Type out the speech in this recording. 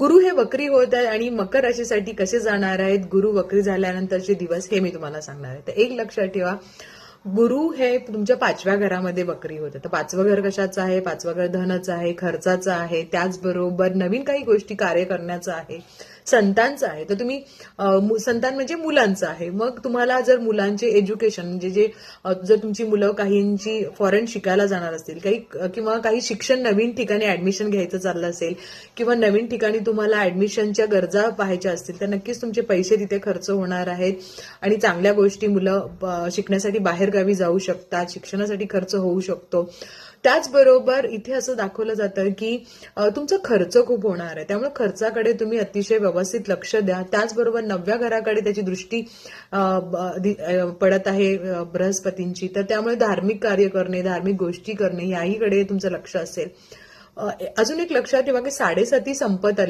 गुरु हे वक्री होत आहे आणि मकर राशीसाठी कसे जाणार आहेत गुरु वक्री झाल्यानंतरचे दिवस हे मी तुम्हाला सांगणार आहे. तर एक लक्षात ठेवा, गुरु हे तुमच्या 5व्या घरामध्ये वक्री होतं. तर 5वं घर कशाचं आहे? 5वं घर धनाचं आहे, खर्चाचं आहे, त्याचबरोबर नवीन काही गोष्टी कार्य करण्याचं आहे, संतांचं आहे. तर तुम्ही संतान म्हणजे मुलांचं आहे. मग तुम्हाला जर मुलांचे एज्युकेशन म्हणजे जर तुमची मुलं काहींची फॉरेन शिकायला जाणार असतील, किंवा काही शिक्षण नवीन ठिकाणी ऍडमिशन घ्यायचं चाललं असेल, किंवा नवीन ठिकाणी तुम्हाला ऍडमिशनच्या गरजा पाहायच्या असतील, तर नक्कीच तुमचे पैसे तिथे खर्च होणार आहेत आणि चांगल्या गोष्टी मुलं शिकण्यासाठी बाहेरगावी जाऊ शकतात, शिक्षणासाठी खर्च होऊ शकतो. त्याचबरोबर इथे असं दाखवलं जातं की तुमचा खर्च खूप होणार आहे, त्यामुळे खर्चाकडे तुम्ही अतिशय व्यवस्थित लक्ष द्या. त्याचबरोबर 9व्या घराकडे त्याची दृष्टी पडत आहे बृहस्पतींची, तर त्यामुळे धार्मिक कार्य करणे, धार्मिक गोष्टी करणे याहीकडे तुमचं लक्ष असेल. अजून एक लक्षात ठेवा की 7:30 संपत आली